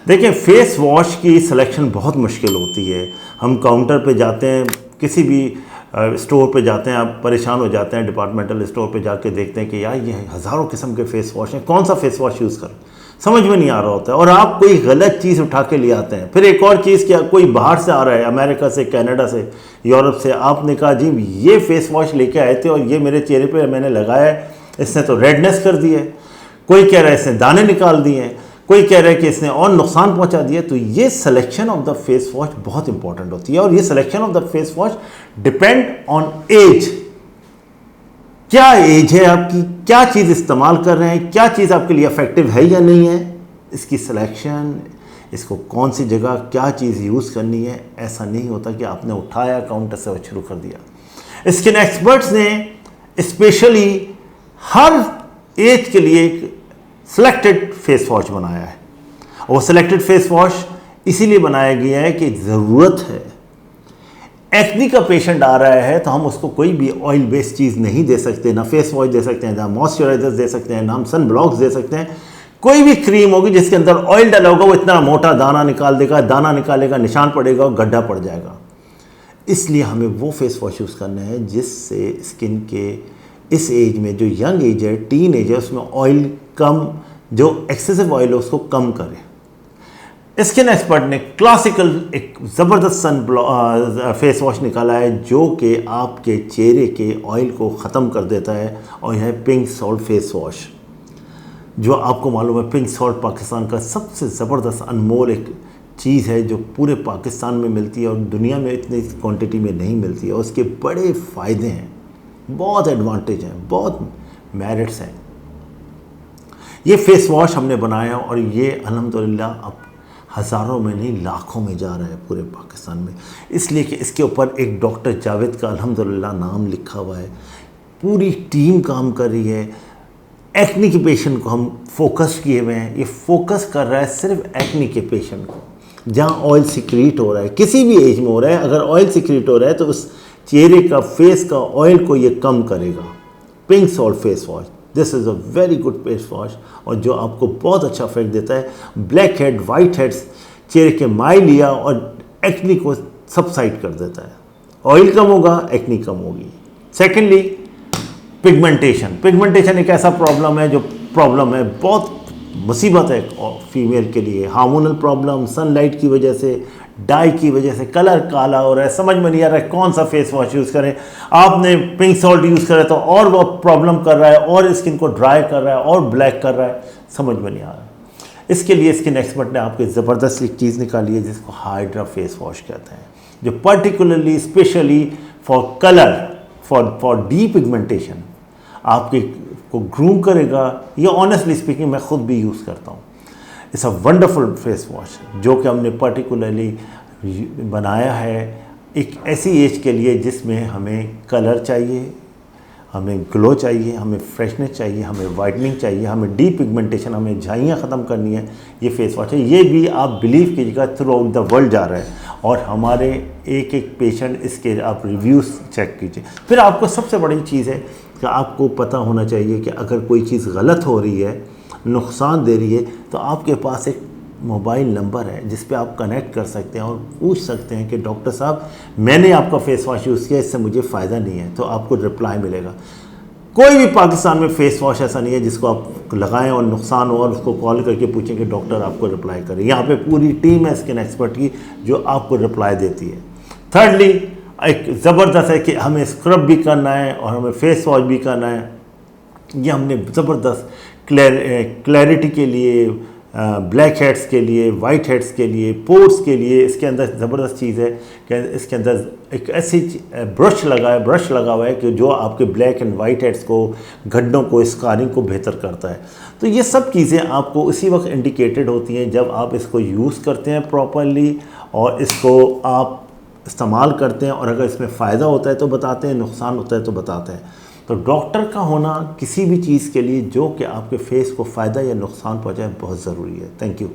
देखिए, face wash की selection बहुत मुश्किल होती है। हम काउंटर पे जाते हैं, किसी भी स्टोर पे जाते हैं, आप परेशान हो जाते हैं, डिपार्टमेंटल स्टोर पे जाके देखते हैं कि यार ये हज़ारों किस्म के फ़ेस वॉश हैं, कौन सा फ़ेस वॉश यूज़ करें, समझ में नहीं आ रहा होता है। और आप कोई गलत चीज़ उठा के ले आते हैं। फिर एक और चीज़, क्या कोई बाहर से आ रहा है, अमेरिका से, कनाडा से, यूरोप से, आपने कहा जी ये फ़ेस वॉश लेके आए थे और ये मेरे चेहरे पे मैंने लगाया है, इसने तो रेडनेस कर दी है, कोई कह रहा है इसने दाने निकाल दिए हैं, कोई कह रहा है कि इसने और नुकसान पहुंचा दिया। तो ये selection of the face wash बहुत इंपॉर्टेंट होती है। और ये selection of the face wash depend on age. क्या एज है आपकी, क्या चीज़ इस्तेमाल कर रहे हैं, क्या चीज़ आपके लिए इफेक्टिव है या नहीं है, इसकी सिलेक्शन, इसको कौन सी जगह क्या चीज़ यूज़ करनी है। ऐसा नहीं होता कि आपने उठाया काउंटर से और शुरू कर दिया। स्किन एक्सपर्ट्स ने स्पेशली हर एज के लिए एक सिलेक्टेड फेस वॉश बनाया है। और वो सिलेक्टेड फेस वॉश इसीलिए बनाया गया है कि ज़रूरत है। एक्नी का पेशेंट आ रहा है तो हम उसको कोई भी ऑयल बेस्ड चीज़ नहीं दे सकते, ना फेस वॉश दे सकते हैं, ना मॉइस्चराइजर्स दे सकते हैं, ना हम सन ब्लॉक्स दे सकते हैं। कोई भी क्रीम होगी जिसके अंदर ऑयल डाला होगा वो इतना मोटा दाना निकाल देगा, दाना निकालेगा, निशान पड़ेगा और गड्ढा पड़ जाएगा। इसलिए हमें वो फेस वॉश यूज़ करना है जिससे स्किन के इस एज में, जो यंग एज है, टीन एज है, उसमें ऑयल कम, जो एक्सेसिव ऑयल है उसको कम करे। स्किन एक्सपर्ट ने क्लासिकल एक ज़बरदस्त सन फेस वॉश निकाला है जो कि आपके चेहरे के ऑयल को ख़त्म कर देता है। और यह है पिंक सॉल्ट फेस वॉश, जो आपको मालूम है पिंक सॉल्ट पाकिस्तान का सबसे ज़बरदस्त अनमोल एक चीज़ है जो पूरे पाकिस्तान में मिलती है और दुनिया में इतनी क्वांटिटी में नहीं मिलती है। और उसके बड़े फ़ायदे हैं, बहुत एडवांटेज हैं, बहुत मेरिट्स हैं। ये फेस वॉश हमने बनाया और ये अल्हम्दुलिल्लाह अब हज़ारों में नहीं लाखों में जा रहा है पूरे पाकिस्तान में, इसलिए कि इसके ऊपर एक डॉक्टर जावेद का अल्हम्दुलिल्लाह नाम लिखा हुआ है। पूरी टीम काम कर रही है। एक्ने के पेशेंट को हम फोकस किए हुए हैं। ये फोकस कर रहा है सिर्फ एक्ने के पेशेंट को, जहाँ ऑयल सिक्रीट हो रहा है, किसी भी एज में हो रहा है। अगर ऑयल सिक्रीट हो रहा है तो उस चेहरे का, फेस का ऑयल को ये कम करेगा। Pink salt face wash, this is a very good face wash और जो आपको बहुत अच्छा इफेक्ट देता है। ब्लैक हेड, वाइट हेड्स, चेहरे के माइलिया और एक्नी को सबसाइड कर देता है। ऑयल कम होगा, एक्नी कम होगी। सेकेंडली, पिगमेंटेशन एक ऐसा प्रॉब्लम है जो बहुत मुसीबत है फीमेल के लिए। हार्मोनल प्रॉब्लम, सनलाइट की वजह से, डाई की वजह से कलर काला हो रहा है, समझ में नहीं आ रहा है कौन सा फेस वॉश यूज़ करें। आपने पिंक सॉल्ट यूज़ करा तो और वो प्रॉब्लम कर रहा है और स्किन को ड्राई कर रहा है और ब्लैक कर रहा है, समझ में नहीं आ रहा है। इसके लिए स्किन एक्सपर्ट ने आपकी ज़बरदस्त एक चीज़ निकाली है जिसको हाइड्रा फेस वॉश कहते हैं, जो particularly specially for colour, for D pigmentation आपके को ग्रूम करेगा। ये ऑनेस्टली स्पीकिंग मैं खुद भी यूज़ करता हूँ। It's a wonderful face wash जो कि हमने पर्टिकुलरली बनाया है एक ऐसी एज के लिए जिसमें हमें कलर चाहिए, हमें ग्लो चाहिए, हमें फ्रेशनेस चाहिए, हमें वाइटनिंग चाहिए, हमें डी पिगमेंटेशन, हमें झाइयाँ ख़त्म करनी है। ये फेस वॉश है। ये भी आप बिलीव कीजिएगा थ्रू आउट द वर्ल्ड जा रहा है और हमारे एक एक पेशेंट, इसके आप रिव्यूज़ चेक कीजिए। फिर आपको सबसे बड़ी चीज़ है कि आपको पता होना चाहिए कि अगर कोई चीज़ गलत हो रही है, नुकसान दे रही है, तो आपके पास एक मोबाइल नंबर है जिस पे आप कनेक्ट कर सकते हैं और पूछ सकते हैं कि डॉक्टर साहब मैंने आपका फेस वॉश यूज़ किया, इससे मुझे फ़ायदा नहीं है, तो आपको रिप्लाई मिलेगा। कोई भी पाकिस्तान में फेस वॉश ऐसा नहीं है जिसको आप लगाएं और नुकसान हो और उसको कॉल करके पूछें कि डॉक्टर आपको रिप्लाई करे। यहाँ पे पूरी टीम है स्किन एक्सपर्ट की जो आपको रिप्लाई देती है। थर्डली, एक ज़बरदस्त है कि हमें स्क्रब भी करना है और हमें फेस वॉश भी करना है। ये हमने ज़बरदस्त क्लैरिटी के लिए, ब्लैक हेड्स के लिए, वाइट हेड्स के लिए, पोर्स के लिए इसके अंदर ज़बरदस्त चीज़ है कि इसके अंदर एक ऐसी ब्रश लगा हुआ है कि जो आपके ब्लैक एंड वाइट हेड्स को, गड्ढों को, स्कारिंग को बेहतर करता है। तो ये सब चीज़ें आपको उसी वक्त इंडिकेटेड होती हैं जब आप इसको यूज़ करते हैं प्रॉपरली और इसको आप इस्तेमाल करते हैं। और अगर इसमें फ़ायदा होता है तो बताते हैं, नुकसान होता है तो बताते हैं। तो डॉक्टर का होना किसी भी चीज़ के लिए जो कि आपके फेस को फ़ायदा या नुकसान पहुंचाए बहुत ज़रूरी है। Thank you.